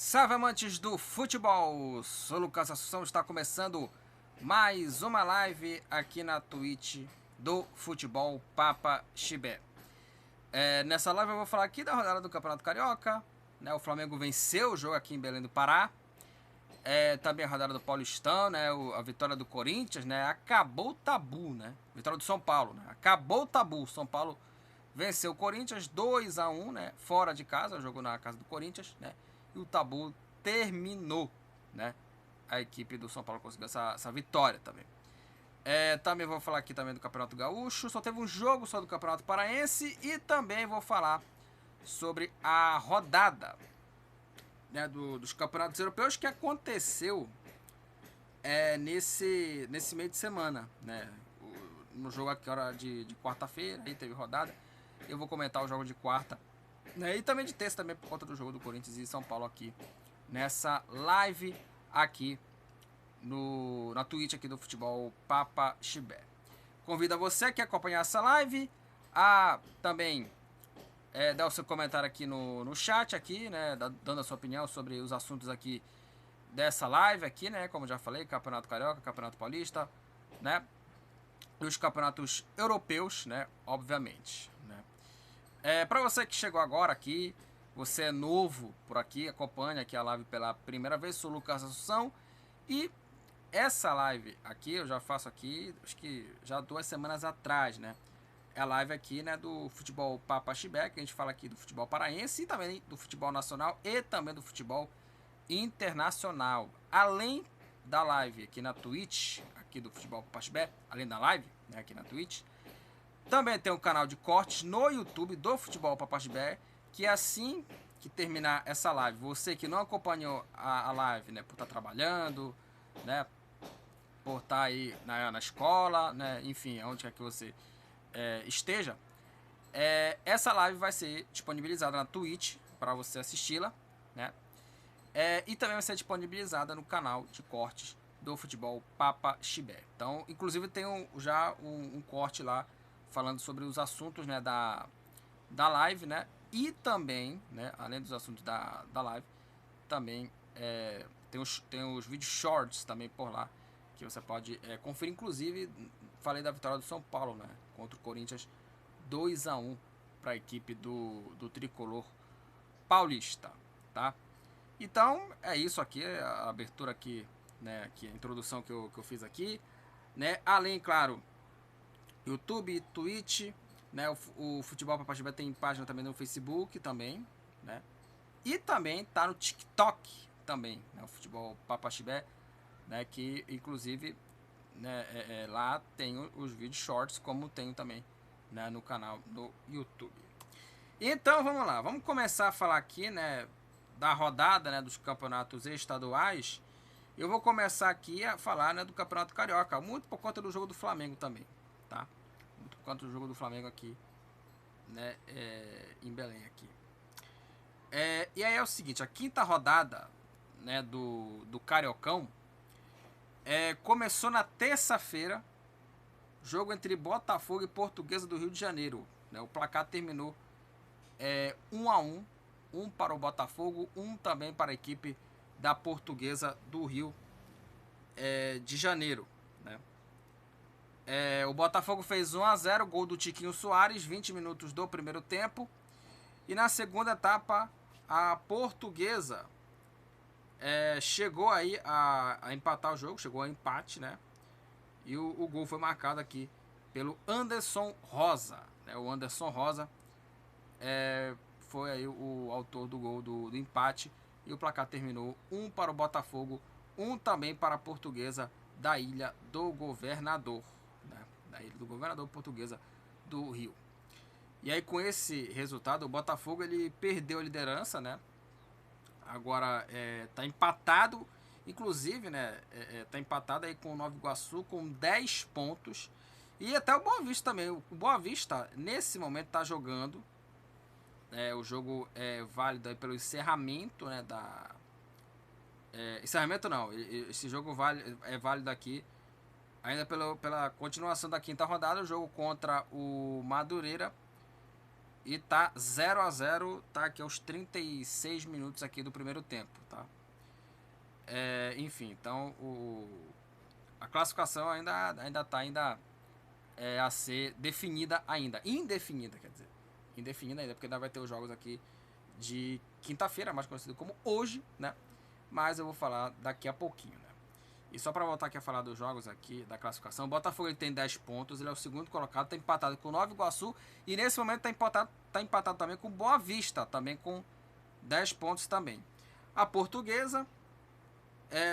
Salve, amantes do futebol! Sou Lucas Assunção, está começando mais uma live aqui na Twitch do Futebol Papa Chibé. Nessa live eu vou falar aqui da rodada do Campeonato Carioca, né? O Flamengo venceu o jogo aqui em Belém do Pará. Também a rodada do Paulistão, né? A vitória do Corinthians, né? Acabou o tabu, né? Vitória do São Paulo, né? Acabou o tabu. São Paulo venceu o Corinthians 2-1, né? Fora de casa, jogou na casa do Corinthians, né? E o tabu terminou, né? A equipe do São Paulo conseguiu essa vitória também. Também vou falar aqui também do Campeonato Gaúcho. Só teve um jogo só do Campeonato Paraense. E também vou falar sobre a rodada, né, dos campeonatos europeus que aconteceu nesse meio de semana, né? No jogo aqui hora de quarta-feira, aí teve rodada. Eu vou comentar o jogo de quarta, né? E também de terça também por conta do jogo do Corinthians e São Paulo aqui nessa live aqui na Twitch aqui do Futebol Papa Chibé. Convido a você que acompanhar essa live a também dar o seu comentário aqui no chat aqui, né? Dando a sua opinião sobre os assuntos aqui dessa live aqui, né? Como já falei, Campeonato Carioca, Campeonato Paulista, né? E os campeonatos europeus, né? Obviamente, né? Para você que chegou agora aqui, você é novo por aqui, acompanha aqui a live pela primeira vez, sou o Lucas Assunção. E essa live aqui eu já faço aqui, acho que já 2 semanas atrás, né? É a live aqui, né, do Futebol Papa Chibé, que a gente fala aqui do futebol paraense e também do futebol nacional e também do futebol internacional. Além da live aqui na Twitch, aqui do Futebol Papa Chibé, além da live, né, aqui na Twitch, também tem um canal de cortes no YouTube do Futebol Papa Chibé, que assim que terminar essa live, você que não acompanhou a live, né, por estar trabalhando, né, por estar aí na escola, né, enfim, onde quer que você esteja, essa live vai ser disponibilizada na Twitch para você assisti-la, né? E também vai ser disponibilizada no canal de cortes do Futebol Papa Chibé. Então, inclusive tem já um corte lá falando sobre os assuntos, né, da live, né? E também, né, além dos assuntos da live, também tem os vídeos shorts também por lá que você pode conferir. Inclusive, falei da vitória do São Paulo, né, contra o Corinthians 2-1 para a equipe do tricolor paulista, tá? Então é isso aqui, a abertura aqui, né, aqui, a introdução que eu fiz aqui, né? Além, claro, YouTube, Twitch, né? O Futebol Papa Chibé tem página também no Facebook também, né? E também tá no TikTok também, né? O Futebol Papa Chibé, né? Que inclusive, né, lá tem os vídeos shorts, como tem também, né, no canal do YouTube. Então vamos lá, vamos começar a falar aqui, né, da rodada, né, dos campeonatos estaduais. Eu vou começar aqui a falar, né, do Campeonato Carioca, muito por conta do jogo do Flamengo também, tá? Muito por conta do jogo do Flamengo aqui, né, em Belém aqui. E aí é o seguinte, a quinta rodada, né, do Cariocão começou na terça-feira, jogo entre Botafogo e Portuguesa do Rio de Janeiro, né? O placar terminou 1-1, um para o Botafogo, um também para a equipe da Portuguesa do Rio de Janeiro, né? O Botafogo fez 1-0, gol do Tiquinho Soares, 20 minutos do primeiro tempo. E na segunda etapa, a Portuguesa chegou aí a empatar o jogo, chegou a empate, né? E o gol foi marcado aqui pelo Anderson Rosa, né? O Anderson Rosa foi aí o autor do gol do empate. E o placar terminou 1 para o Botafogo, 1 também para a Portuguesa da Ilha do Governador, né? Da Ilha do Governador, Portuguesa do Rio. E aí com esse resultado, o Botafogo ele perdeu a liderança, né? Agora tá empatado, inclusive, né? Tá empatado aí com o Nova Iguaçu com 10 pontos. E até o Boa Vista também. O Boa Vista, nesse momento, tá jogando. O jogo é válido aí pelo encerramento, né? Encerramento não. Esse jogo é válido aqui ainda pela continuação da quinta rodada. O jogo contra o Madureira. E tá 0-0, tá aqui aos 36 minutos aqui do primeiro tempo, tá? Enfim, então a classificação ainda tá a ser definida ainda. Indefinida, quer dizer. Indefinida ainda, porque ainda vai ter os jogos aqui de quinta-feira, mais conhecido como hoje, né? Mas eu vou falar daqui a pouquinho, né? E só para voltar aqui a falar dos jogos aqui, da classificação, o Botafogo ele tem 10 pontos, ele é o segundo colocado, está empatado com o Nova Iguaçu e nesse momento tá empatado também com o Boa Vista, também com 10 pontos também. A Portuguesa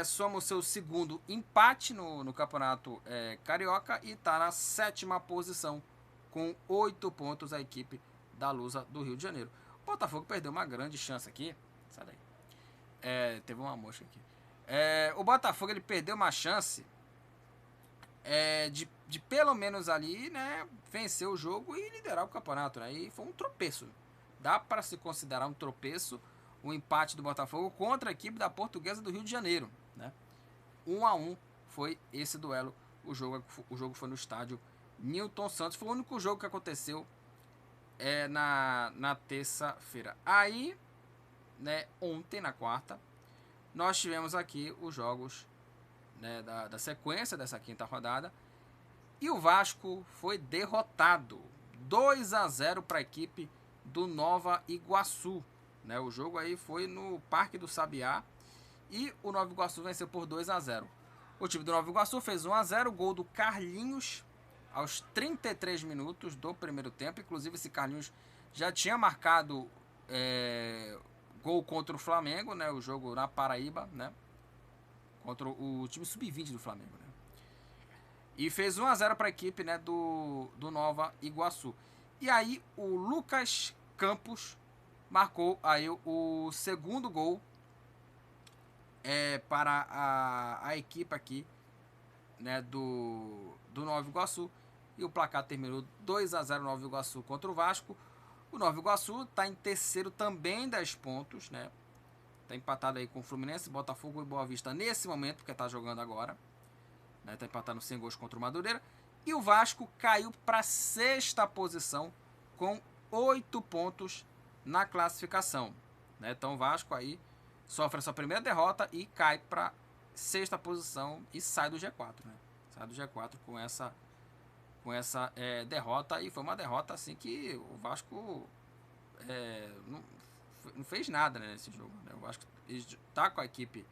soma o seu segundo empate no campeonato carioca e está na 7ª posição com 8 pontos a equipe da Lusa do Rio de Janeiro. O Botafogo perdeu uma grande chance aqui, sai daí. Teve uma mosca aqui. O Botafogo ele perdeu uma chance de pelo menos ali, né, vencer o jogo e liderar o campeonato, né? E foi um tropeço. Dá para se considerar um tropeço o empate do Botafogo contra a equipe da Portuguesa do Rio de Janeiro, né? 1-1 foi esse duelo. O jogo foi no estádio Newton Santos. Foi o único jogo que aconteceu na terça-feira. Aí, né, ontem, na quarta, nós tivemos aqui os jogos, né, da sequência dessa quinta rodada. E o Vasco foi derrotado 2-0 para a equipe do Nova Iguaçu, né? O jogo aí foi no Parque do Sabiá e o Nova Iguaçu venceu por 2-0. O time do Nova Iguaçu fez 1-0, gol do Carlinhos aos 33 minutos do primeiro tempo. Inclusive esse Carlinhos já tinha marcado gol contra o Flamengo, né? O jogo na Paraíba, né? Contra o time sub-20 do Flamengo, né? E fez 1-0 para a equipe, né, do Nova Iguaçu. E aí o Lucas Campos marcou aí o segundo gol para a equipe aqui, né, do Nova Iguaçu. E o placar terminou 2-0 Nova Iguaçu contra o Vasco. O Nova Iguaçu está em terceiro também 10 pontos, né? Está empatado aí com o Fluminense, Botafogo e Boa Vista nesse momento, porque está jogando agora. Está empatando sem gols contra o Madureira. E o Vasco caiu para a 6ª posição com 8 pontos na classificação, né? Então o Vasco aí sofre a sua primeira derrota e cai para a 6ª posição e sai do G4, né? Sai do G4 com essa derrota. E foi uma derrota assim que o Vasco não fez nada, né, nesse jogo, né? O Vasco está com a equipe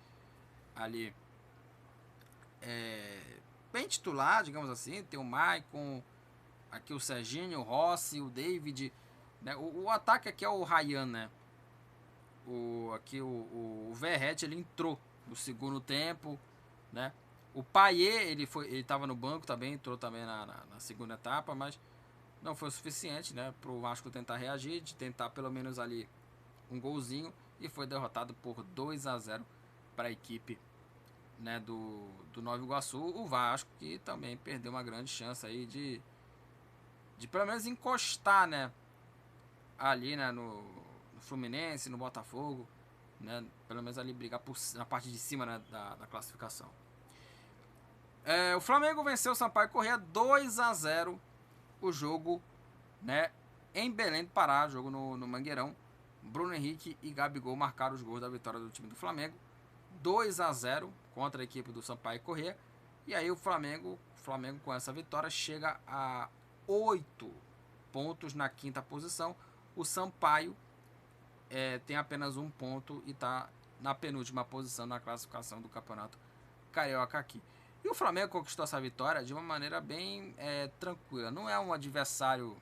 ali bem titular, digamos assim. Tem o Maicon, aqui o Serginho, o Rossi, o David, né? O ataque aqui é o Ryan, né? O Verret, ele entrou no segundo tempo, né? O Payet, ele estava no banco também, entrou também na segunda etapa, mas não foi o suficiente, né, para o Vasco tentar reagir, de tentar pelo menos ali um golzinho, e foi derrotado por 2-0 para a equipe, né, do Nova Iguaçu. O Vasco que também perdeu uma grande chance aí de pelo menos encostar, né, ali, né, no Fluminense, no Botafogo, né, pelo menos ali brigar na parte de cima, né, da classificação. O Flamengo venceu o Sampaio Corrêa 2-0 o jogo, né, em Belém do Pará, jogo no Mangueirão. Bruno Henrique e Gabigol marcaram os gols da vitória do time do Flamengo, 2-0 contra a equipe do Sampaio Corrêa. E aí o Flamengo com essa vitória chega a 8 pontos na 5ª posição. O Sampaio tem apenas 1 ponto e está na penúltima posição na classificação do Campeonato Carioca aqui. E o Flamengo conquistou essa vitória de uma maneira bem tranquila. Não é um adversário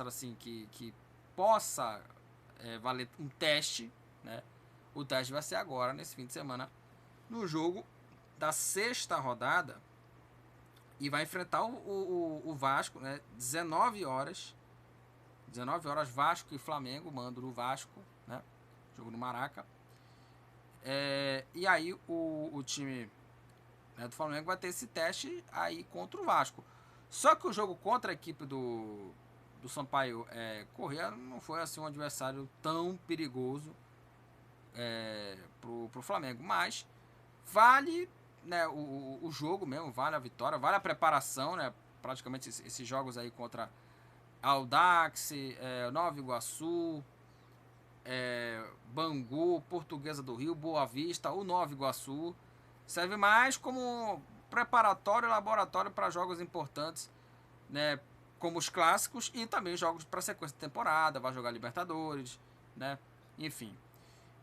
assim que possa valer um teste, né? O teste vai ser agora, nesse fim de semana, no jogo da 6ª rodada, e vai enfrentar o Vasco, né? 19 horas Vasco e Flamengo, mando no Vasco, né? Jogo no Maraca. E aí o time, né, do Flamengo vai ter esse teste aí contra o Vasco. Só que o jogo contra a equipe do Sampaio Corrêa não foi assim um adversário tão perigoso pro Flamengo, mas vale, né, o jogo mesmo, vale a vitória, vale a preparação, né? Praticamente esses jogos aí contra Audax, Nova Iguaçu, Bangu, Portuguesa do Rio, Boa Vista, o Nova Iguaçu. Serve mais como preparatório e laboratório para jogos importantes, né, como os clássicos e também jogos para sequência de temporada, vai jogar Libertadores, né, enfim.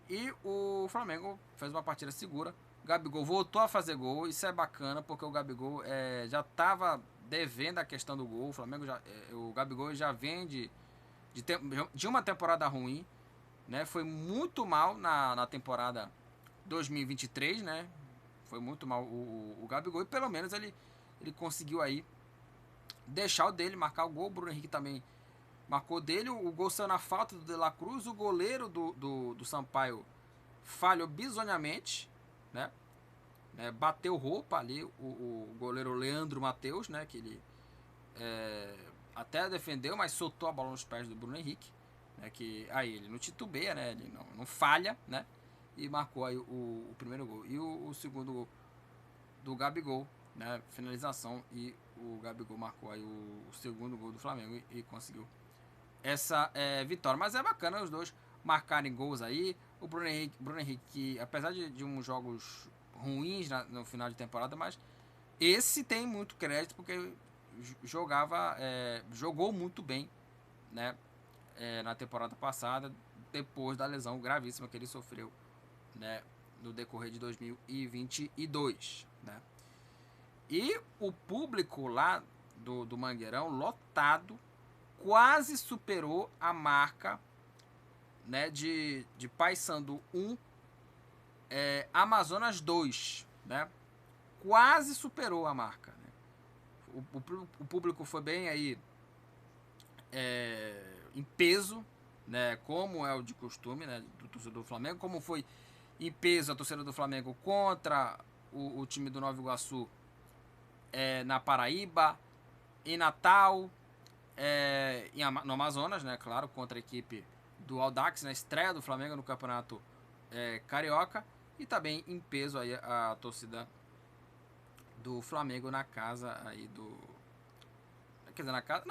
E o Flamengo fez uma partida segura. O Gabigol voltou a fazer gol. Isso é bacana porque o Gabigol já estava devendo a questão do gol. O Gabigol já vem de uma temporada ruim, né? Foi muito mal na temporada 2023, né? Foi muito mal o Gabigol e pelo menos ele conseguiu aí deixar o dele, marcar o gol. O Bruno Henrique também marcou dele. O gol saiu na falta do De La Cruz. O goleiro do Sampaio falhou bizonhamente, né? Bateu roupa ali o goleiro Leandro Matheus, né? Que ele até defendeu, mas soltou a bola nos pés do Bruno Henrique, né? Que aí ele não titubeia, né? Ele não falha, né? E marcou aí o primeiro gol. E o segundo gol do Gabigol, né? Finalização, e o Gabigol marcou aí o segundo gol do Flamengo e conseguiu essa vitória. Mas é bacana os dois marcarem gols aí. O Bruno Henrique, apesar de uns jogos ruins no final de temporada, mas esse tem muito crédito porque jogou muito bem, né, na temporada passada, depois da lesão gravíssima que ele sofreu, né, no decorrer de 2022, né. E o público lá do Mangueirão, lotado, quase superou a marca, né, de Paysandu 1, Amazonas 2, né? Quase superou a marca, né? O público foi bem aí em peso, né? Como é o de costume, né? Do torcedor do Flamengo, como foi em peso a torcida do Flamengo contra o time do Nova Iguaçu na Paraíba, em Natal, no Amazonas, né? Claro, contra a equipe do Audax, na estreia do Flamengo no Campeonato Carioca, e também em peso aí a torcida do Flamengo na casa aí quer dizer, na casa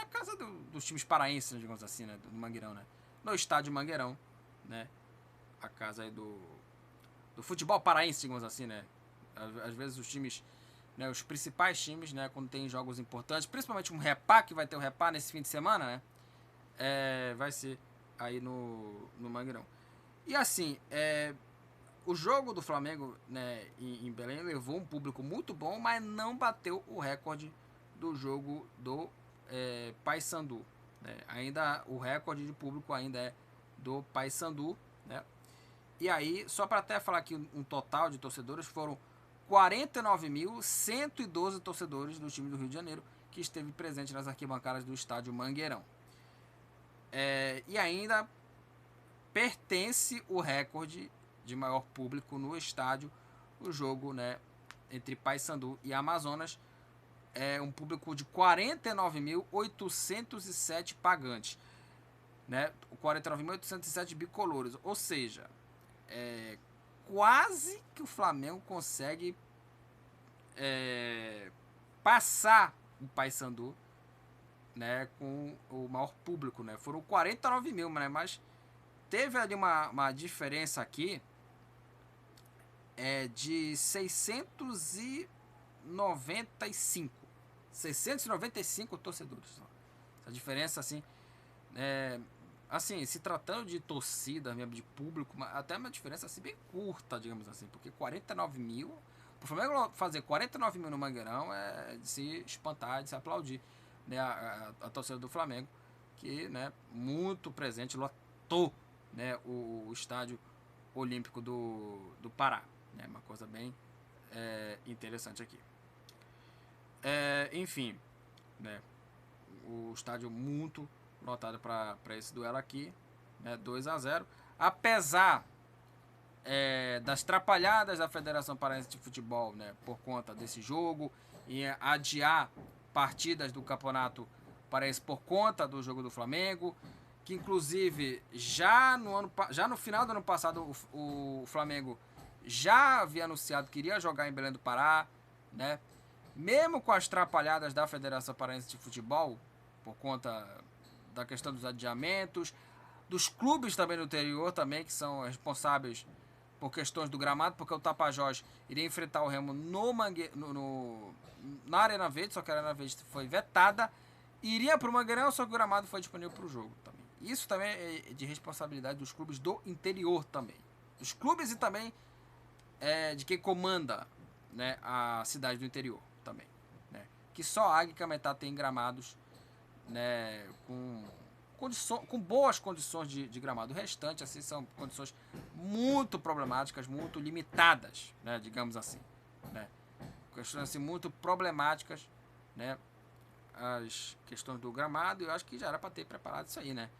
dos times paraenses, né, digamos assim, né, do Mangueirão, né, no estádio Mangueirão, né, a casa aí do futebol paraense, digamos assim, né, às vezes os times, né, os principais times, né, quando tem jogos importantes, principalmente um Repá, que vai ter o Repá nesse fim de semana, né, vai ser aí no Mangueirão. E assim, o jogo do Flamengo, né, em Belém levou um público muito bom, mas não bateu o recorde do jogo do Paysandu, né? Ainda o recorde de público ainda é do Paysandu, né? E aí, só para até falar aqui um total de torcedores, foram 49.112 torcedores do time do Rio de Janeiro que esteve presente nas arquibancadas do estádio Mangueirão. E ainda pertence o recorde de maior público no estádio, o jogo, né, entre Paysandu e Amazonas, um público de 49.807 pagantes, né, 49.807 bicolores, ou seja, quase que o Flamengo consegue passar o Paysandu, né, com o maior público, né, foram 49 mil, né, mas teve ali uma diferença aqui de 695 torcedores. Essa diferença, assim, assim, se tratando de torcida mesmo, de público, até uma diferença assim bem curta, digamos assim, porque 49 mil, o Flamengo fazer 49 mil no Mangueirão é de se espantar, de se aplaudir, né, a torcida do Flamengo, que, né, muito presente, lotou, né, o estádio olímpico do Pará, né, uma coisa bem interessante aqui. Enfim, né, o estádio muito lotado para esse duelo aqui, né, 2-0, apesar das trapalhadas da Federação Paraense de Futebol, né, por conta desse jogo, e adiar partidas do Campeonato Paraense por conta do jogo do Flamengo, que inclusive já no final do ano passado o Flamengo já havia anunciado que iria jogar em Belém do Pará, né? Mesmo com as trapalhadas da Federação Paraense de Futebol, por conta da questão dos adiamentos, dos clubes também no interior também, que são responsáveis por questões do gramado, porque o Tapajós iria enfrentar o Remo na Arena Verde, só que a Arena Verde foi vetada, iria para o Mangueirão, só que o gramado foi disponível para o jogo também. Isso também é de responsabilidade dos clubes do interior também. Dos clubes e também de quem comanda, né, a cidade do interior também. Né? Que só Águia e Cametá tem gramados, né, com boas condições de gramado. O restante assim, são condições muito problemáticas, muito limitadas, né, digamos assim. Né? Questões assim, muito problemáticas, né, as questões do gramado, eu acho que já era para ter preparado isso aí, né?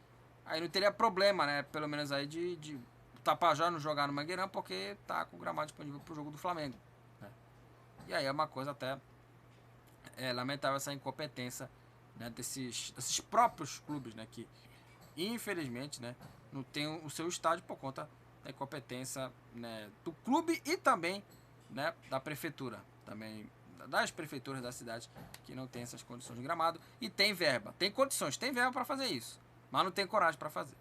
Aí não teria problema, né? Pelo menos aí de o Tapajós não jogar no Mangueirão porque tá com o gramado disponível pro jogo do Flamengo. Né? E aí é uma coisa até lamentável essa incompetência, né, desses próprios clubes, né? Que infelizmente, né, não tem o seu estádio por conta da incompetência, né, do clube e também, né, da prefeitura. Também das prefeituras da cidade que não tem essas condições de gramado e tem verba, tem condições, tem verba para fazer isso, mas não tem coragem para fazer.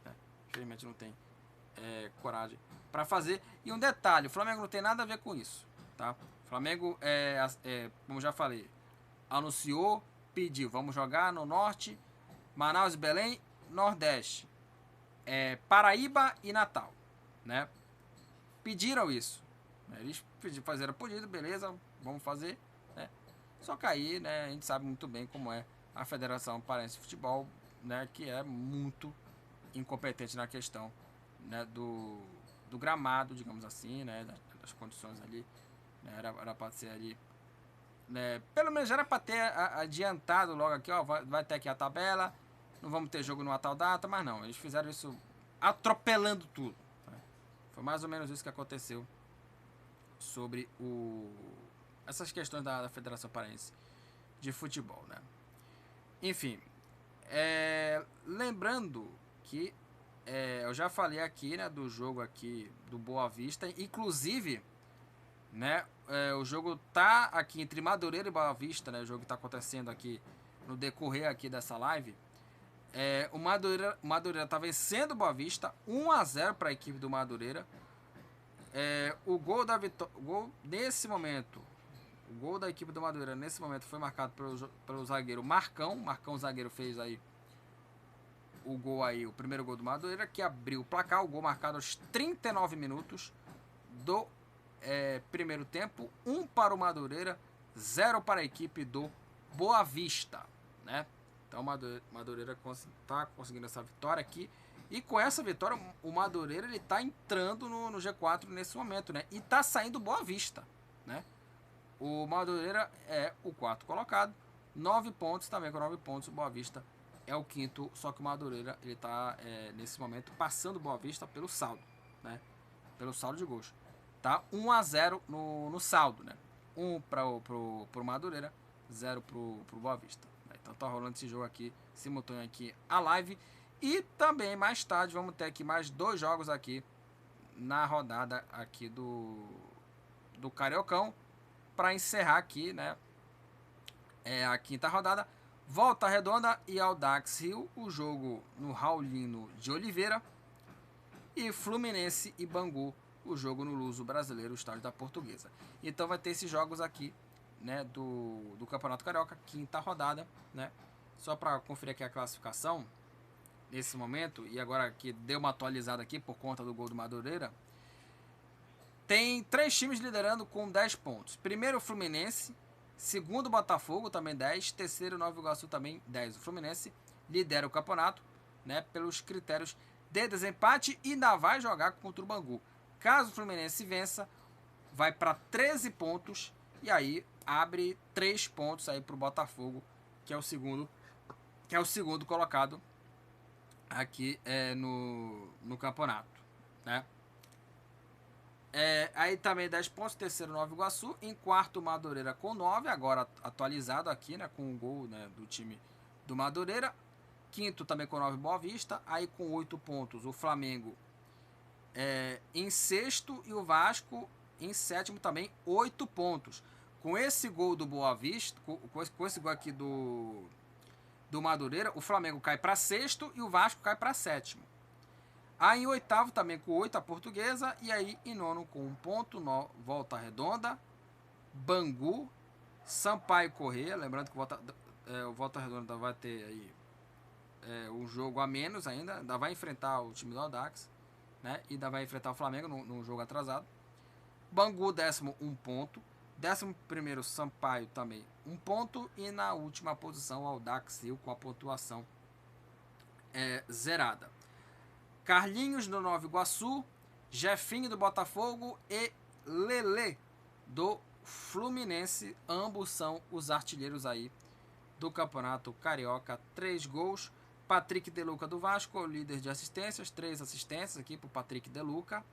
Né? Infelizmente não tem coragem para fazer. E um detalhe, o Flamengo não tem nada a ver com isso, tá? O Flamengo como já falei, anunciou, pediu, vamos jogar no norte, Manaus e Belém, Nordeste, Paraíba e Natal, né? Pediram isso. Eles fizeram pedido, beleza, vamos fazer, né? Só que aí, né, a gente sabe muito bem como é a Federação Paraense de Futebol, né, que é muito incompetente na questão, né, do gramado, digamos assim, né, das condições ali, né, era para ser ali, né, pelo menos era para ter adiantado logo aqui, ó, vai ter aqui a tabela, não vamos ter jogo numa tal data, mas não, eles fizeram isso atropelando tudo. Né? Foi mais ou menos isso que aconteceu sobre essas questões da Federação Paraense de Futebol, né? Enfim, lembrando que eu já falei aqui, né, do jogo aqui do Boa Vista, inclusive, né, o jogo tá aqui entre Madureira e Boa Vista, né, o jogo que tá acontecendo aqui no decorrer aqui dessa live. O Madureira tá vencendo o Boa Vista 1-0 para a equipe do Madureira. O gol da vitória, nesse momento, o gol da equipe do Madureira nesse momento foi marcado pelo zagueiro Marcão. Marcão, zagueiro, fez aí o gol aí, o primeiro gol do Madureira, que abriu o placar. O gol marcado aos 39 minutos do primeiro tempo. 1 para o Madureira, 0 para a equipe do Boa Vista, né? Então o Madureira está conseguindo essa vitória aqui. E com essa vitória, o Madureira ele tá entrando no G4 nesse momento, né? E tá saindo Boa Vista, né? O Madureira é o quarto colocado, 9 pontos, também com 9 pontos. O Boa Vista é o quinto, só que o Madureira ele tá nesse momento passando o Boa Vista pelo saldo, né? Pelo saldo de gols. Tá 1-0 no saldo, né? 1 pro Madureira, 0 pro Boa Vista. Né? Então tá rolando esse jogo aqui, simultâneo aqui a live. E também mais tarde vamos ter aqui mais 2 jogos aqui na rodada aqui do Cariocão para encerrar aqui, né? A quinta rodada. Volta Redonda e Audax Rio, o jogo no Raulino de Oliveira. E Fluminense e Bangu, o jogo no Luso Brasileiro, o estádio da Portuguesa. Então vai ter esses jogos aqui, né, do Campeonato Carioca, quinta rodada, né? Só para conferir aqui a classificação nesse momento, e agora que deu uma atualizada aqui por conta do gol do Madureira, tem 3 times liderando com 10 pontos. Primeiro o Fluminense, segundo o Botafogo, também 10, terceiro Nova Iguaçu, também 10. O Fluminense lidera o campeonato, né, pelos critérios de desempate e ainda vai jogar contra o Bangu. Caso o Fluminense vença, vai para 13 pontos e aí abre 3 pontos aí para o Botafogo, que é o segundo colocado aqui no campeonato, né? Aí também 10 pontos, terceiro Nova Iguaçu, em quarto Madureira com 9, agora atualizado aqui, né, com o gol, né, do time do Madureira. Quinto também com 9 Boa Vista, aí com 8 pontos o Flamengo em sexto e o Vasco em sétimo também, 8 pontos. Com esse gol do Boa Vista, com esse gol aqui do do Madureira, o Flamengo cai para sexto e o Vasco cai para sétimo. Aí em oitavo também com 8 a Portuguesa, e aí em nono com 1 ponto, Volta Redonda, Bangu, Sampaio Corrêa, lembrando que o Volta Redonda vai ter aí um jogo a menos ainda vai enfrentar o time do Audax, né? E ainda vai enfrentar o Flamengo no jogo atrasado. Bangu, décimo, 1 ponto. 11º Sampaio também, 1 ponto. E na última posição o Audax com a pontuação zerada. Carlinhos do Nova Iguaçu, Jefinho do Botafogo e Lelê do Fluminense, ambos são os artilheiros aí do Campeonato Carioca, 3 gols. Patrick De Luca do Vasco, o líder de assistências, 3 assistências aqui para o Patrick De Luca.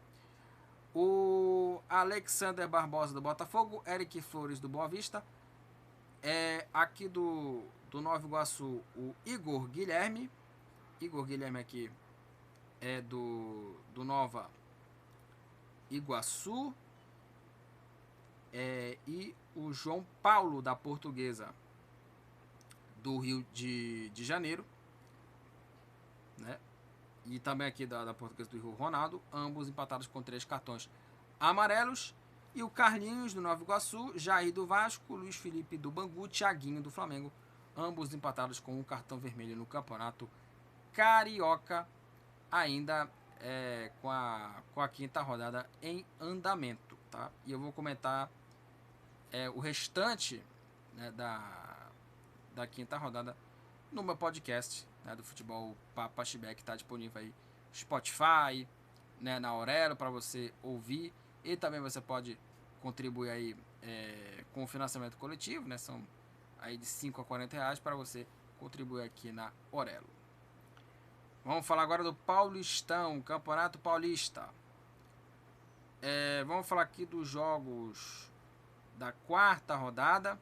O Alexander Barbosa do Botafogo, Eric Flores do Boa Vista. Aqui do Nova Iguaçu, o Igor Guilherme. Igor Guilherme aqui é do Nova Iguaçu. E o João Paulo da Portuguesa do Rio de Janeiro, né? E também aqui da Portuguesa do Rio, Ronaldo, ambos empatados com 3 cartões amarelos. E o Carlinhos do Nova Iguaçu, Jair do Vasco, Luiz Felipe do Bangu, Thiaguinho do Flamengo, ambos empatados com um cartão vermelho no Campeonato Carioca, ainda com a quinta rodada em andamento, tá? E eu vou comentar o restante, né, da quinta rodada no meu podcast, né, do Futebol Papo Chibé, que está disponível aí no Spotify, né, na Aurelo, para você ouvir. E também você pode contribuir aí com o financiamento coletivo, né? São aí de 5 a 40 reais para você contribuir aqui na Aurelo. Vamos falar agora do Paulistão, Campeonato Paulista. Vamos falar aqui dos jogos da quarta rodada,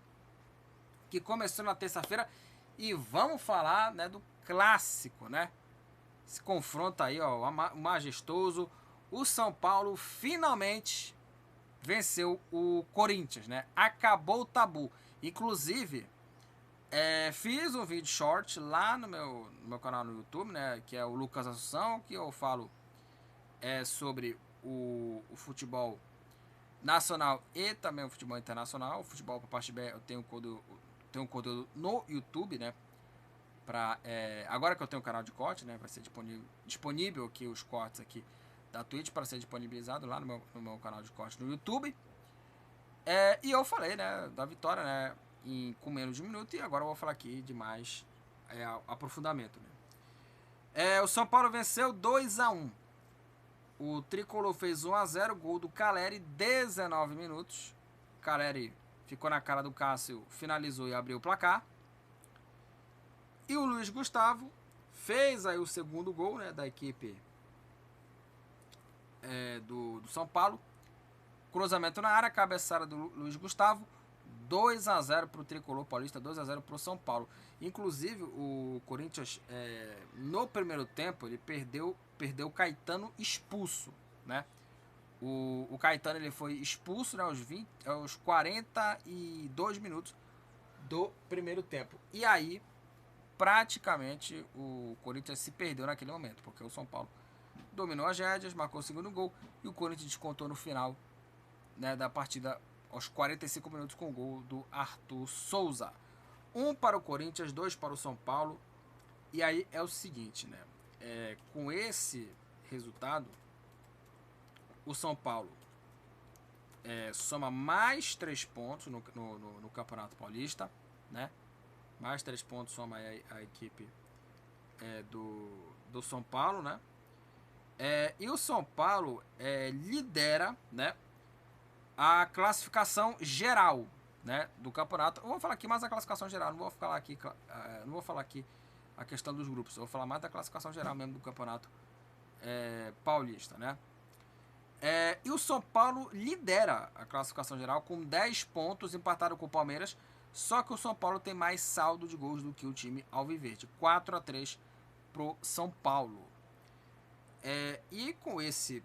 que começou na terça-feira. E vamos falar, né, do clássico, né? Esse confronto aí, ó, o majestoso. O São Paulo finalmente venceu o Corinthians, né? Acabou o tabu. Inclusive, fiz um vídeo short lá no meu canal no YouTube, né? Que é o Lucas Assunção, que eu falo sobre o futebol nacional e também o futebol internacional. O futebol Papo Chibé, eu tenho um conteúdo no YouTube, né? Agora que eu tenho um canal de corte, né? Vai ser disponível aqui os cortes aqui da Twitch para ser disponibilizado lá no meu canal de corte no YouTube. E eu falei, né, da vitória, né, com menos de 1 minuto, e agora eu vou falar aqui de mais aprofundamento, né. O São Paulo venceu 2-1. O Tricolor fez 1-0, gol do Caleri, 19 minutos. Caleri ficou na cara do Cássio, finalizou e abriu o placar. E o Luiz Gustavo fez aí o segundo gol, né, da equipe do São Paulo. Cruzamento na área, cabeçada do Luiz Gustavo. 2-0 para o Tricolor Paulista, 2-0 para o São Paulo. Inclusive, o Corinthians, no primeiro tempo, ele perdeu o Caetano expulso, né? O Caetano ele foi expulso, né, aos 42 minutos do primeiro tempo. E aí, praticamente, o Corinthians se perdeu naquele momento, porque o São Paulo dominou as rédeas, marcou o segundo gol e o Corinthians descontou no final, né, da partida aos 45 minutos com o gol do Arthur Souza. 1 para o Corinthians, 2 para o São Paulo. E aí é o seguinte, né? Com esse resultado, o São Paulo soma mais 3 pontos no Campeonato Paulista, né? Mais 3 pontos soma a equipe do São Paulo, né? E o São Paulo lidera, né, a classificação geral, né, do campeonato. Eu vou falar aqui mais da classificação geral, não vou falar aqui a questão dos grupos, eu vou falar mais da classificação geral mesmo do campeonato paulista, né. E o São Paulo lidera a classificação geral com 10 pontos, empatado com o Palmeiras, só que o São Paulo tem mais saldo de gols do que o time alviverde, 4-3 pro São Paulo. E com essa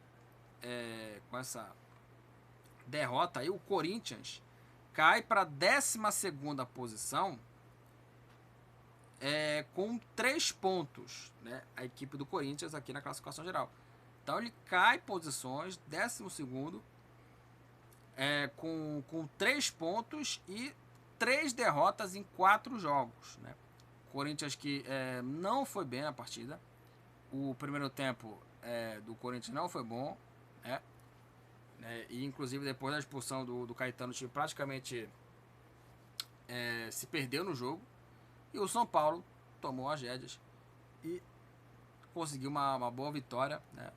derrota aí, o Corinthians cai para a 12ª posição com 3 pontos, né, a equipe do Corinthians aqui na classificação geral. Então ele cai posições, 12º, com 3 pontos e 3 derrotas em 4 jogos, né? Corinthians que não foi bem na partida. O primeiro tempo do Corinthians não foi bom, né? E inclusive depois da expulsão do Caetano, o time praticamente se perdeu no jogo. E o São Paulo tomou as rédeas e conseguiu uma boa vitória, né?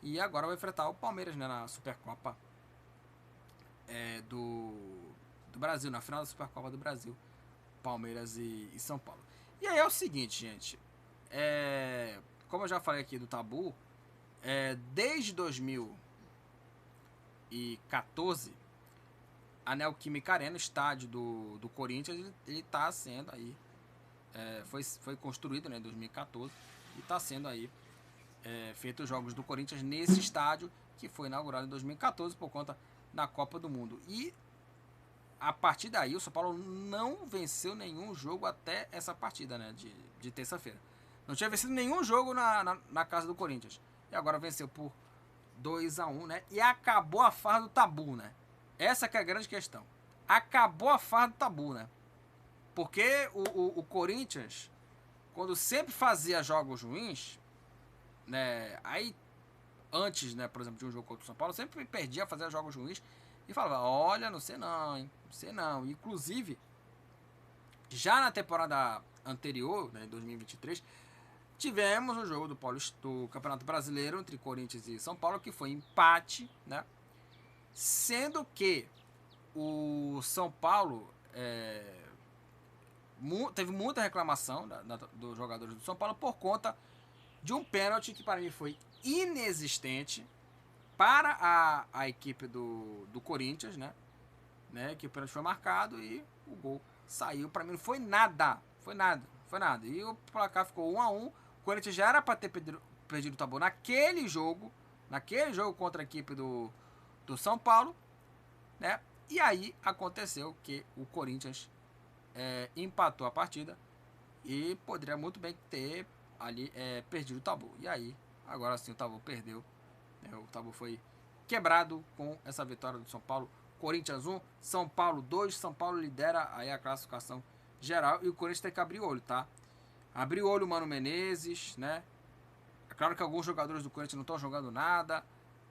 E agora vai enfrentar o Palmeiras, né, na Supercopa do Brasil, na final da Supercopa do Brasil. Palmeiras e São Paulo. E aí é o seguinte, gente. Como eu já falei aqui do Tabu, desde 2014, a Neoquímica Arena, estádio do Corinthians, ele está sendo aí, foi construído, né, em 2014 e está sendo aí feito os jogos do Corinthians nesse estádio que foi inaugurado em 2014 por conta da Copa do Mundo. E a partir daí o São Paulo não venceu nenhum jogo até essa partida, né, de terça-feira. Não tinha vencido nenhum jogo na casa do Corinthians. E agora venceu por 2-1, né? E acabou a farra do Tabu, né? Essa que é a grande questão. Acabou a farra do Tabu, né? Porque o Corinthians, quando sempre fazia jogos ruins, né? Aí, antes, né, por exemplo, de um jogo contra o São Paulo, sempre perdia, fazia jogos ruins e falava, olha, não sei não, hein? Não sei não. Inclusive, já na temporada anterior, né, em 2023, tivemos o jogo do Campeonato Brasileiro entre Corinthians e São Paulo, que foi empate, né? Sendo que o São Paulo teve muita reclamação dos jogadores do São Paulo por conta de um pênalti que para mim foi inexistente para a equipe do Corinthians, né? Que o pênalti foi marcado e o gol saiu. Para mim não foi nada. Foi nada. E o placar ficou 1-1. O Corinthians já era para ter perdido o Tabu naquele jogo contra a equipe do São Paulo, né? E aí aconteceu que o Corinthians empatou a partida e poderia muito bem ter ali perdido o Tabu. E aí, agora sim, o Tabu perdeu. O Tabu foi quebrado com essa vitória do São Paulo. Corinthians 1, São Paulo 2. São Paulo lidera aí a classificação geral e o Corinthians tem que abrir o olho, tá? Abrir o olho o Mano Menezes, né? É claro que alguns jogadores do Corinthians não estão jogando nada,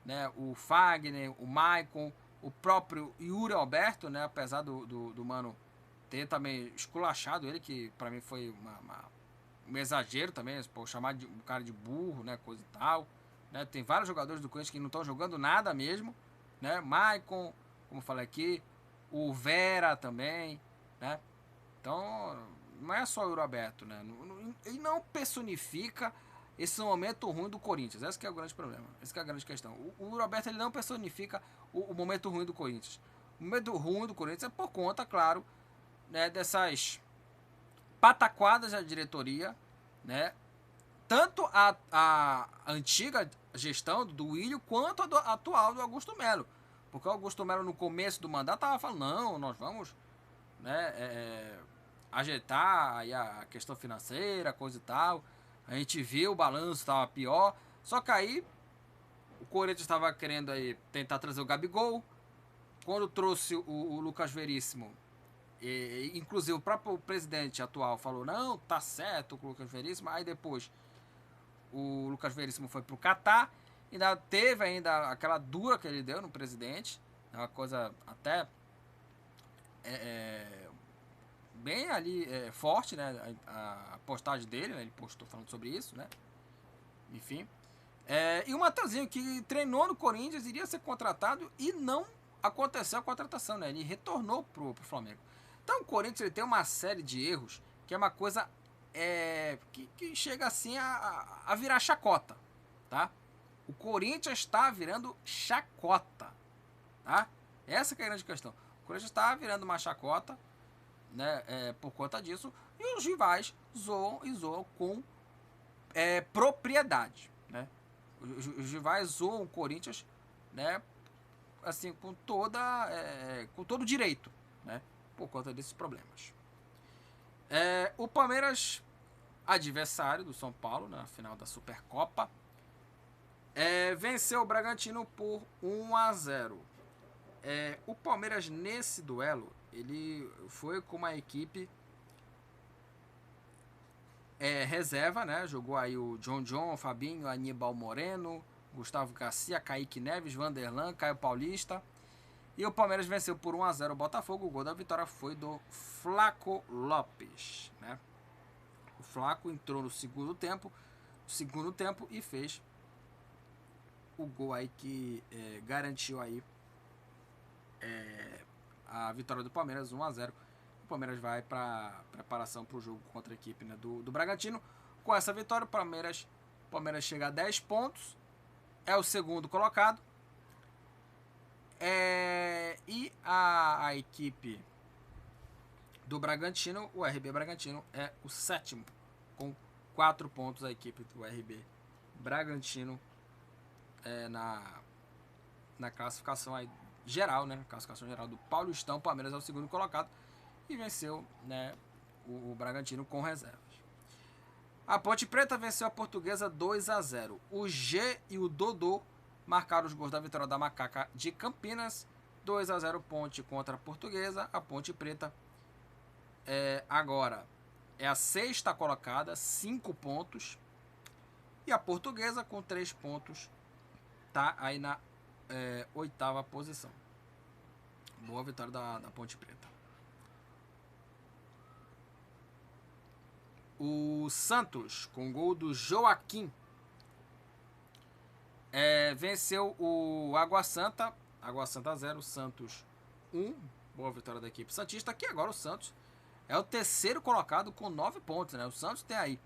né? O Fagner, o Maicon, o próprio Yuri Alberto, né? Apesar do Mano ter também esculachado ele, que pra mim foi um exagero também, pô, chamar um cara de burro, né? Coisa e tal, né? Tem vários jogadores do Corinthians que não estão jogando nada mesmo, né? Maicon, como falei aqui, o Vera também, né? Então, não é só o Yuri Alberto, né? Ele não personifica esse momento ruim do Corinthians. Esse que é o grande problema. Essa que é a grande questão. O Yuri Alberto, ele não personifica o momento ruim do Corinthians. O momento ruim do Corinthians é por conta, claro, né, dessas pataquadas da diretoria, né? Tanto a antiga gestão do Willio quanto a atual do Augusto Melo. Porque o Augusto Melo, no começo do mandato, estava falando, não, nós vamos, né, ajeitar aí a questão financeira, coisa e tal. A gente viu o balanço estava pior. Só que aí o Corinthians estava querendo aí tentar trazer o Gabigol. Quando trouxe o Lucas Veríssimo, inclusive o próprio presidente atual falou, não, tá certo com o Lucas Veríssimo. Aí depois o Lucas Veríssimo foi pro Catar. Ainda teve aquela dura que ele deu no presidente. Uma coisa até bem ali forte, né? A postagem dele, né? Ele postou falando sobre isso, né? Enfim. E o Mateuzinho, que treinou no Corinthians, iria ser contratado e não aconteceu a contratação, né? Ele retornou pro Flamengo. Então o Corinthians ele tem uma série de erros que é uma coisa que chega assim a virar chacota, tá? O Corinthians está virando chacota, tá? Essa que é a grande questão. O Corinthians está virando uma chacota, né, por conta disso, e os rivais zoam com propriedade, né? Os rivais zoam o Corinthians, né, assim, com todo direito, né, por conta desses problemas. O Palmeiras adversário do São Paulo na final da Supercopa. Venceu o Bragantino por 1-0. O Palmeiras nesse duelo, ele foi com uma equipe reserva, né? Jogou aí o John, Fabinho, Aníbal Moreno, Gustavo Garcia, Kaique Neves, Vanderlan, Caio Paulista. E o Palmeiras venceu por 1-0 o Botafogo. O gol da vitória foi do Flaco Lopes, né? O Flaco entrou no segundo tempo e fez o gol aí que garantiu aí a vitória do Palmeiras, 1-0. O Palmeiras vai para preparação para o jogo contra a equipe, né, do Bragantino. Com essa vitória, o Palmeiras chega a 10 pontos, é o segundo colocado. E a equipe do Bragantino, o RB Bragantino, é o sétimo, com 4 pontos. A equipe do RB Bragantino na classificação aí geral, né? Na classificação geral do Paulistão. O Palmeiras é o segundo colocado e venceu, né, o Bragantino com reservas. A Ponte Preta venceu a Portuguesa 2-0. O G e o Dodô marcaram os gols da vitória da Macaca de Campinas. 2-0 Ponte contra a Portuguesa. A Ponte Preta agora é a sexta colocada, 5 pontos. E a Portuguesa com 3 pontos está aí na oitava posição. Boa vitória da Ponte Preta. O Santos, com gol do Joaquim, venceu o Água Santa. Água Santa 0, Santos 1. Boa vitória da equipe santista. Que agora o Santos é o terceiro colocado com 9 pontos, né? O Santos tem aí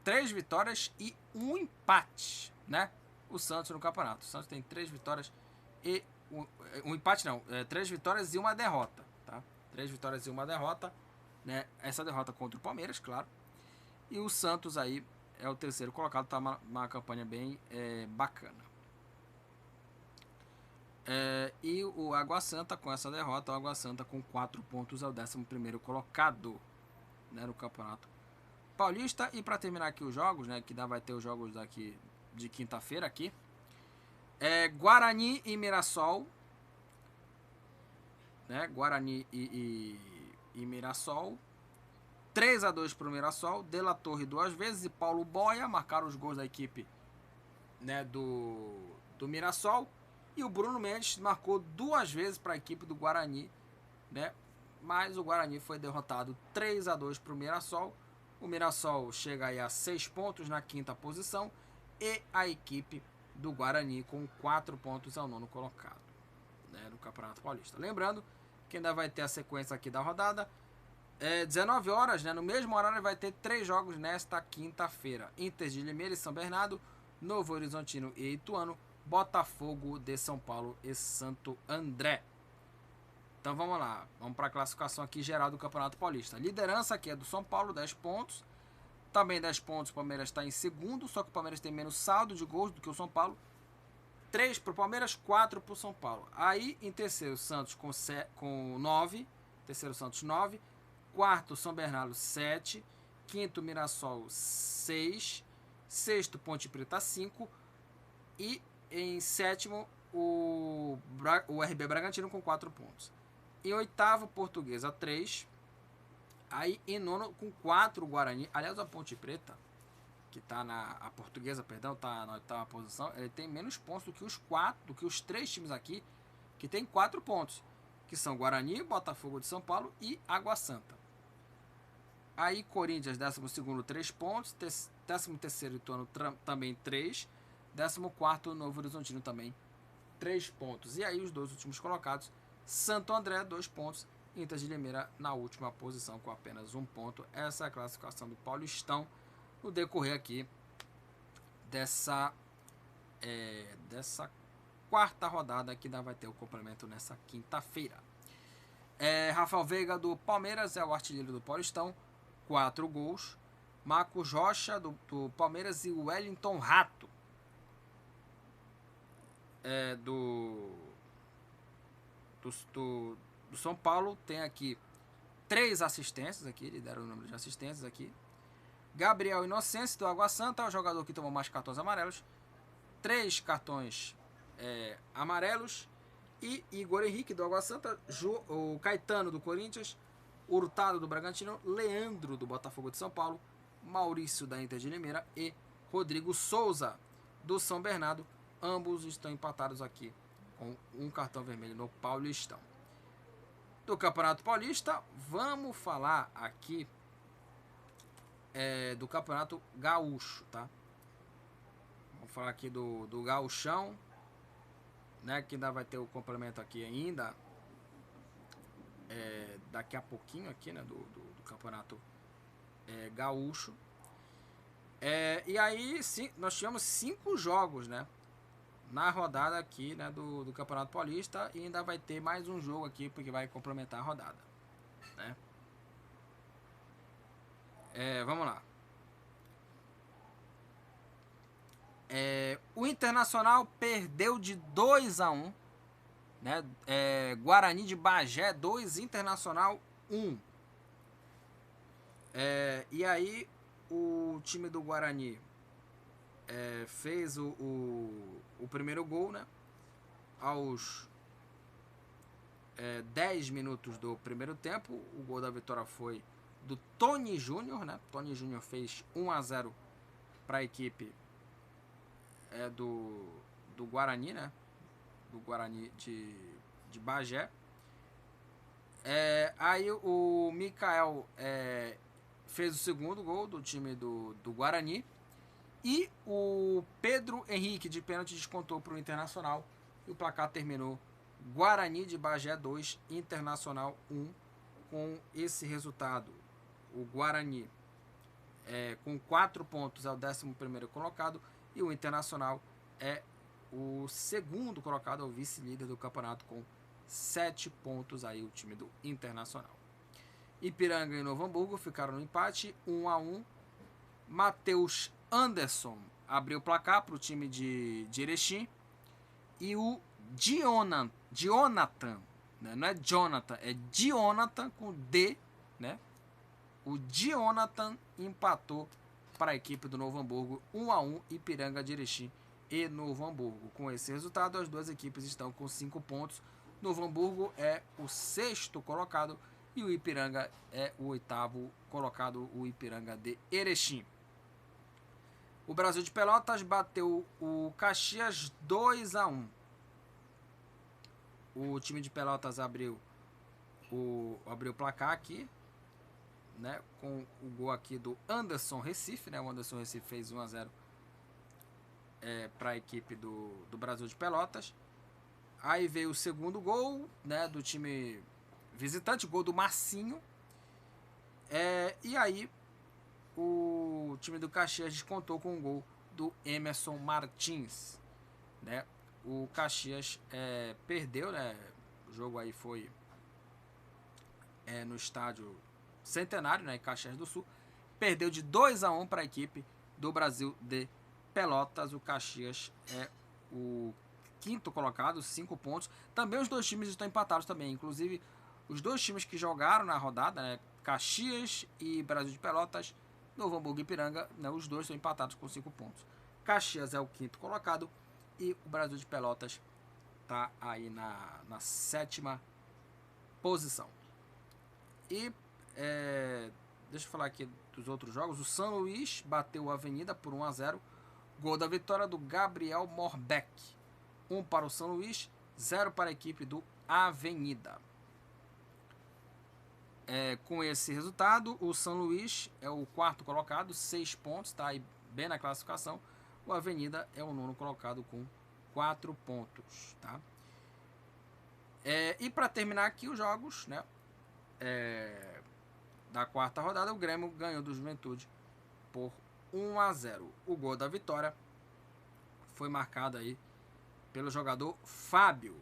3 vitórias e 1 empate, né? O Santos no campeonato. O Santos tem 3 vitórias e um empate não, 3 vitórias e 1 derrota, tá? 3 vitórias e 1 derrota, né? Essa derrota contra o Palmeiras, claro. E o Santos aí é o terceiro colocado, tá uma campanha bem bacana. E o Água Santa, com essa derrota, o Água Santa com 4 pontos é o 11º colocado, né, no Campeonato Paulista. E para terminar aqui os jogos, né, que vai ter os jogos daqui de quinta-feira aqui, Guarani e Mirassol, né, Guarani e Mirassol, 3-2 para o Mirassol. De La Torre 2 vezes e Paulo Boia marcaram os gols da equipe, né, do Mirassol. E o Bruno Mendes marcou 2 vezes para a equipe do Guarani, né? Mas o Guarani foi derrotado 3-2 para o Mirassol. O Mirassol chega aí a 6 pontos na 5ª posição. E a equipe do Guarani com 4 pontos é o 9º colocado, né, no Campeonato Paulista. Lembrando que ainda vai ter a sequência aqui da rodada. 19 horas, né, no mesmo horário vai ter 3 jogos nesta quinta-feira. Inter de Limeira e São Bernardo, Novo Horizontino e Ituano, Botafogo de São Paulo e Santo André. Então vamos lá, vamos para a classificação aqui geral do Campeonato Paulista. Liderança aqui é do São Paulo, 10 pontos. Também 10 pontos, o Palmeiras está em segundo, só que o Palmeiras tem menos saldo de gols do que o São Paulo. 3 para o Palmeiras, 4 para o São Paulo. Aí em terceiro, Santos com 9. Terceiro, Santos 9. Quarto, São Bernardo 7. Quinto, Mirassol 6. Sexto, Ponte Preta 5. E em sétimo, o RB Bragantino com 4 pontos. Em oitavo, Portuguesa 3. Aí em nono, com 4, o Guarani. Aliás, a Ponte Preta, que tá a Portuguesa, perdão, tá na oitava posição, ele tem menos pontos do que os 3 times aqui, que tem 4 pontos, que são Guarani, Botafogo de São Paulo e Água Santa. Aí Corinthians, 12º, 3 pontos. 13º, Ituano também 3. 14º, Novo Horizontino também 3 pontos. E aí os 2 últimos colocados, Santo André 2 pontos, Inter de Limeira na última posição com apenas 1 ponto. Essa é a classificação do Paulistão no decorrer aqui dessa quarta rodada, que vai ter o complemento nessa quinta-feira. Rafael Veiga do Palmeiras é o artilheiro do Paulistão, 4 gols. Marcos Rocha do Palmeiras e o Wellington Rato do São Paulo tem aqui 3 assistências aqui, ele deram o número de assistências aqui. Gabriel Inocêncio, do Água Santa, é o jogador que tomou mais cartões amarelos. 3 cartões amarelos. E Igor Henrique, do Água Santa, o Caetano, do Corinthians, Hurtado, do Bragantino, Leandro, do Botafogo de São Paulo, Maurício, da Inter de Limeira e Rodrigo Souza, do São Bernardo. Ambos estão empatados aqui com um cartão vermelho no Paulistão. Do Campeonato Paulista, vamos falar aqui do Campeonato Gaúcho, tá? Vamos falar aqui do Gauchão, né? Que ainda vai ter o complemento aqui ainda. Daqui a pouquinho aqui, né? Do Campeonato Gaúcho. E aí, sim, nós tivemos 5 jogos, né? Na rodada aqui, né, do Campeonato Paulista, e ainda vai ter mais um jogo aqui porque vai complementar a rodada, né? Vamos lá. O Internacional perdeu de 2-1, né? Guarani de Bagé 2, Internacional 1. E aí o time do Guarani fez o primeiro gol, né? Aos 10 minutos do primeiro tempo. O gol da vitória foi do Tony Júnior, né? Tony Júnior fez 1-0 para a equipe do Guarani, né? Do Guarani de Bagé. Aí o Mikael fez o segundo gol do time do Guarani. E o Pedro Henrique, de pênalti, descontou para o Internacional. E o placar terminou Guarani de Bagé 2, Internacional 1. Com esse resultado, o Guarani com 4 pontos é o 11º colocado. E o Internacional é o segundo colocado, é o vice-líder do campeonato, com 7 pontos aí o time do Internacional. Ipiranga e Novo Hamburgo ficaram no empate, 1-1. Matheus Anderson abriu o placar para o time de Erechim. E o Jonathan, né? Não é Jonathan, é Jonathan com D, né? O Jonathan empatou para a equipe do Novo Hamburgo, 1-1, Ipiranga de Erechim e Novo Hamburgo. Com esse resultado, as duas equipes estão com 5 pontos. Novo Hamburgo é o 6º colocado e o Ipiranga é o 8º colocado, o Ipiranga de Erechim. O Brasil de Pelotas bateu o Caxias 2-1. O time de Pelotas abriu o placar aqui, né, com o gol aqui do Anderson Recife, né? O Anderson Recife fez 1-0 para a equipe do Brasil de Pelotas. Aí veio o segundo gol, né, do time visitante, gol do Marcinho. E aí o time do Caxias descontou com o gol do Emerson Martins, né? O Caxias perdeu, né? O jogo aí foi no estádio Centenário, né, em Caxias do Sul. Perdeu de 2-1 para a equipe do Brasil de Pelotas. O Caxias é o 5º colocado, 5 pontos. Também os dois times estão empatados também. Inclusive, os dois times que jogaram na rodada, né, Caxias e Brasil de Pelotas, Novo Hamburgo e Ipiranga, né, os dois estão empatados com 5 pontos. Caxias é o 5º colocado e o Brasil de Pelotas está aí na 7ª posição. E deixa eu falar aqui dos outros jogos. O São Luís bateu a Avenida por 1-0. Gol da vitória do Gabriel Morbeck. 1 para o São Luís, 0 para a equipe do Avenida. Com esse resultado, o São Luís é o 4º colocado, 6 pontos, está aí bem na classificação. O Avenida é o 9º colocado com 4 pontos. Tá? E para terminar aqui os jogos, né, da 4ª rodada, o Grêmio ganhou do Juventude por 1-0. O gol da vitória foi marcado aí pelo jogador Fábio.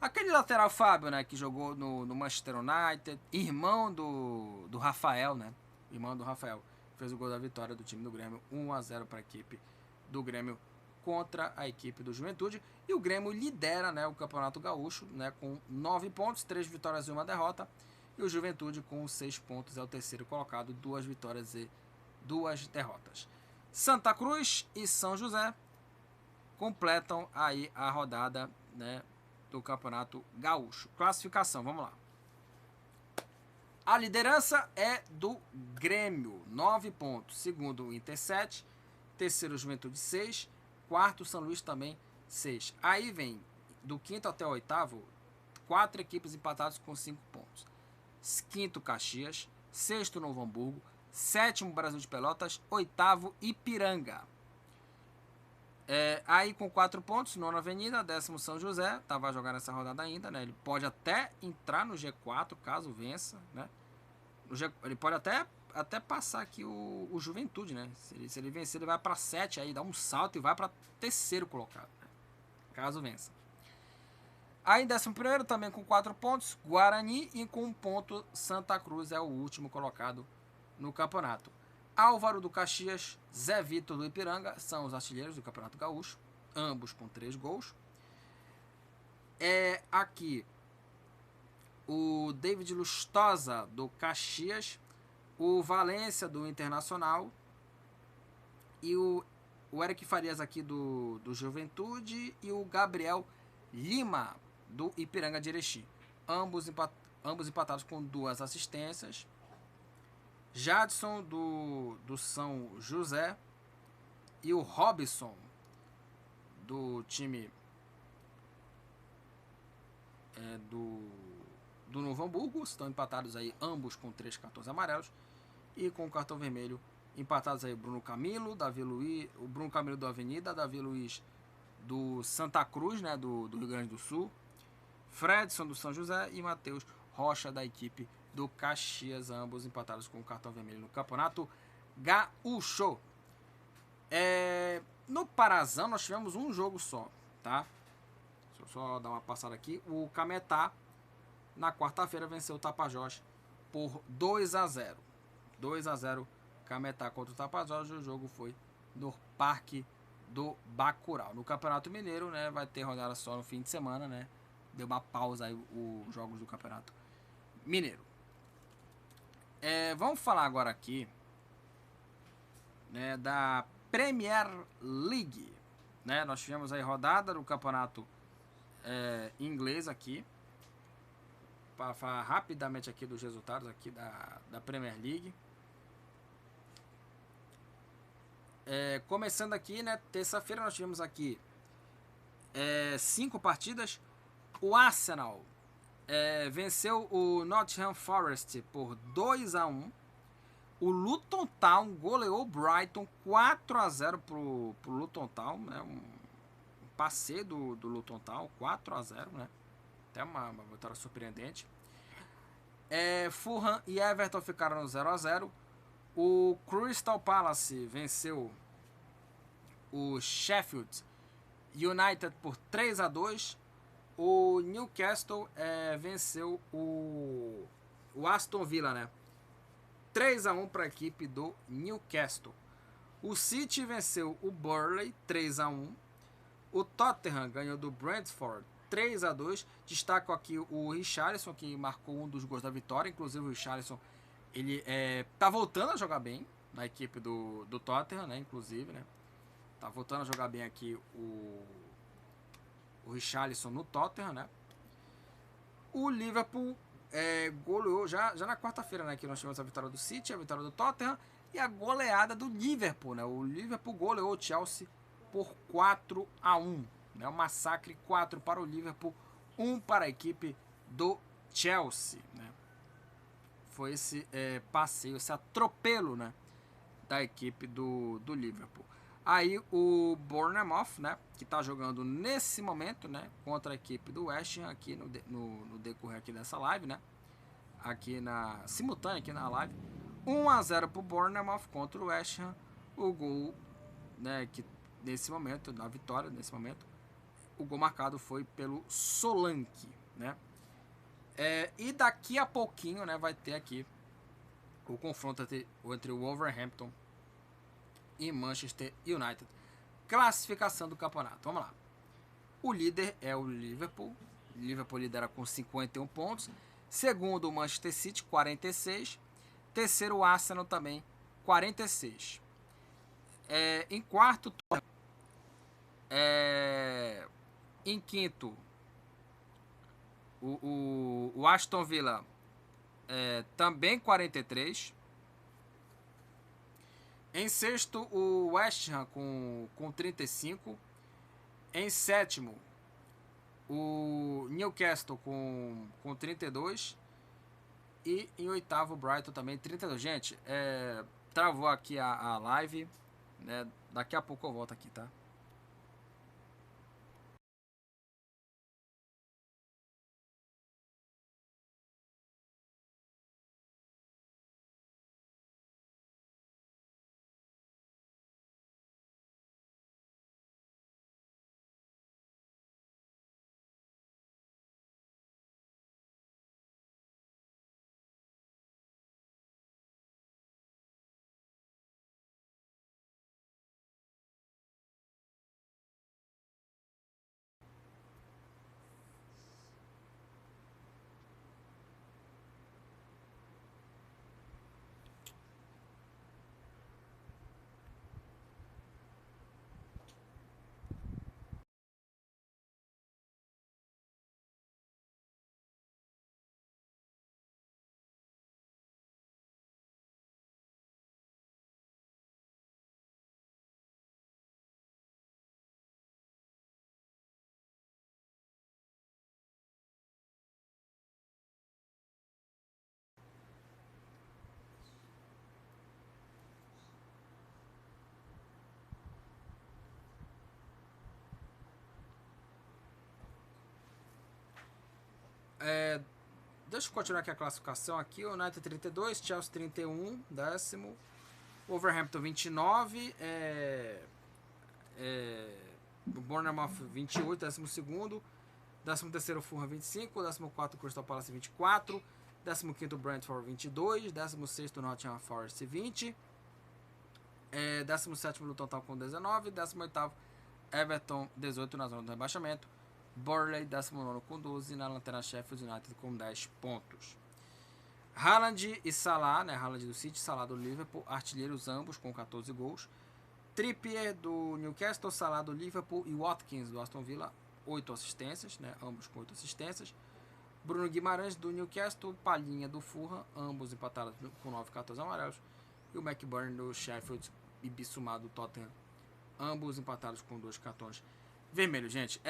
Aquele lateral Fábio, né, que jogou no Manchester United, irmão do Rafael, né? Irmão do Rafael. Fez o gol da vitória do time do Grêmio, 1-0 para a equipe do Grêmio contra a equipe do Juventude. E o Grêmio lidera, né, o Campeonato Gaúcho, né, com 9 pontos, 3 vitórias e 1 derrota. E o Juventude com 6 pontos é o 3º colocado, 2 vitórias e 2 derrotas. Santa Cruz e São José completam aí a rodada, né, do Campeonato Gaúcho. Classificação, vamos lá. A liderança é do Grêmio, 9 pontos. Segundo, o Inter, 7. Terceiro, Juventude, 6. Quarto, São Luís, também 6. Aí vem, do quinto até o oitavo, 4 equipes empatadas com 5 pontos. Quinto, Caxias. Sexto, Novo Hamburgo. Sétimo, Brasil de Pelotas. Oitavo, Ipiranga. Aí com 4 pontos, nona Avenida, 10º São José, vai jogar nessa rodada ainda, né? Ele pode até entrar no G4 caso vença, né? Ele pode até passar aqui o Juventude, né? Se ele vencer, ele vai para 7, aí dá um salto e vai para terceiro colocado, né? Caso vença. Aí em 11º também com 4 pontos, Guarani, e com 1 ponto Santa Cruz é o último colocado no campeonato. Álvaro do Caxias, Zé Vitor do Ipiranga são os artilheiros do Campeonato Gaúcho, ambos com 3 gols. Aqui o David Lustosa do Caxias, o Valência do Internacional e o Eric Farias aqui do Juventude e o Gabriel Lima do Ipiranga de Erechim. Ambos empatados com 2 assistências. Jadson do São José e o Robson do time do Novo Hamburgo estão empatados aí, ambos com 3 cartões amarelos, e com o cartão vermelho empatados aí Bruno Camilo, Davi Luiz, o Bruno Camilo do Avenida, Davi Luiz do Santa Cruz, né, do Rio Grande do Sul, Fredson do São José e Matheus Rocha da equipe do Caxias, ambos empatados com o cartão vermelho no Campeonato Gaúcho. No Parazão nós tivemos um jogo só, tá? Deixa eu só dar uma passada aqui. O Cametá, na quarta-feira, venceu o Tapajós por 2-0. 2-0 Cametá contra o Tapajós. O jogo foi no Parque do Bacurau. No Campeonato Mineiro, né, vai ter rodada só no fim de semana, né? Deu uma pausa aí os jogos do Campeonato Mineiro. Vamos falar agora aqui, né, da Premier League, né? Nós tivemos aí rodada do campeonato inglês aqui, para falar rapidamente aqui dos resultados aqui da Premier League. Começando aqui, né, terça-feira nós tivemos aqui 5 partidas. O Arsenal venceu o Nottingham Forest por 2-1. O Luton Town goleou o Brighton 4-0 pro Luton Town, né? Um passeio do Luton Town, 4-0, né? Até uma vitória surpreendente. Fulham e Everton ficaram no 0-0. O Crystal Palace venceu o Sheffield United por 3-2. O Newcastle venceu o Aston Villa, né? 3-1 para a equipe do Newcastle. O City venceu o Burnley 3-1. O Tottenham ganhou do Brentford 3-2. Destaco aqui o Richarlison, que marcou um dos gols da vitória. Inclusive o Richarlison, ele tá voltando a jogar bem na equipe do Tottenham, né? Inclusive, né? Tá voltando a jogar bem aqui o Richarlison no Tottenham, né? O Liverpool goleou já na quarta-feira, né? Que nós tivemos a vitória do City, a vitória do Tottenham e a goleada do Liverpool, né? O Liverpool goleou o Chelsea por 4-1, né? Um massacre, 4 para o Liverpool, 1 para a equipe do Chelsea, né? Foi esse passeio, esse atropelo, né, da equipe do Liverpool. Aí o Bournemouth, né, que está jogando nesse momento, né, contra a equipe do West Ham aqui no decorrer aqui dessa live, né, aqui simultânea aqui na live, 1-0 para o Bournemouth contra o West Ham. O gol, né, que nesse momento, na vitória nesse momento, o gol marcado foi pelo Solanke, né. E daqui a pouquinho, né, vai ter aqui o confronto entre o Wolverhampton e Manchester United. Classificação do campeonato. Vamos lá. O líder é o Liverpool. O Liverpool lidera com 51 pontos. Segundo, o Manchester City, 46. Terceiro, o Arsenal também 46. Em quarto, em quinto, o Aston Villa, também 43. Em sexto, o West Ham com 35. Em sétimo, o Newcastle com 32. E em oitavo, o Brighton também 32. Gente, travou aqui a live, né? Daqui a pouco eu volto aqui, tá? Deixa eu continuar aqui a classificação aqui. O United 32, Chelsea 31, décimo. Wolverhampton 29, o Bournemouth 28, décimo segundo. 13º Fulham 25, 14º Crystal Palace 24, 15º Brentford 22, 16º Nottingham Forest 20, 17º Luton Town com 19, 18º Everton 18 na zona do rebaixamento, Burnley 19º com 12, na lanterna Sheffield United com 10 pontos. Haaland e Salah, né? Haaland do City, Salah do Liverpool, artilheiros ambos com 14 gols. Trippier do Newcastle, Salah do Liverpool e Watkins do Aston Villa, 8 assistências, né? Ambos com 8 assistências. Bruno Guimarães do Newcastle, Palhinha do Fulham, ambos empatados com 9 cartões amarelos. E o McBurn do Sheffield e Bissouma do Tottenham, ambos empatados com 2 cartões vermelhos, gente.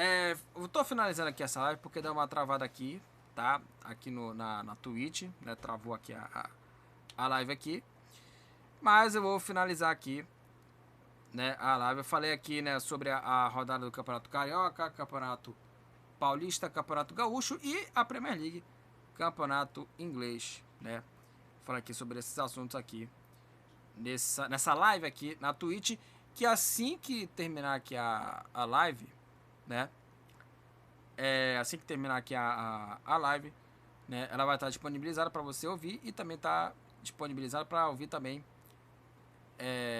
Eu tô finalizando aqui essa live porque deu uma travada aqui, tá? Aqui na Twitch, né? Travou aqui a live aqui. Mas eu vou finalizar aqui, né, a live. Eu falei aqui, né, sobre a rodada do Campeonato Carioca, Campeonato Paulista, Campeonato Gaúcho e a Premier League, Campeonato Inglês, né? Falei aqui sobre esses assuntos aqui nessa live aqui na Twitch, que assim que terminar aqui a live, né? Assim que terminar aqui a live, né, ela vai estar disponibilizada para você ouvir e também está disponibilizada para ouvir também.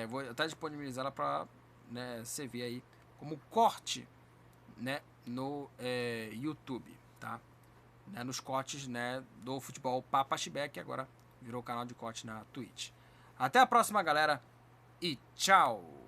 Vou estar disponibilizada para, né, você ver aí como corte, né, no YouTube, tá? Né, nos cortes, né, do futebol Papa Chibé, que agora virou canal de corte na Twitch. Até a próxima, galera, e tchau!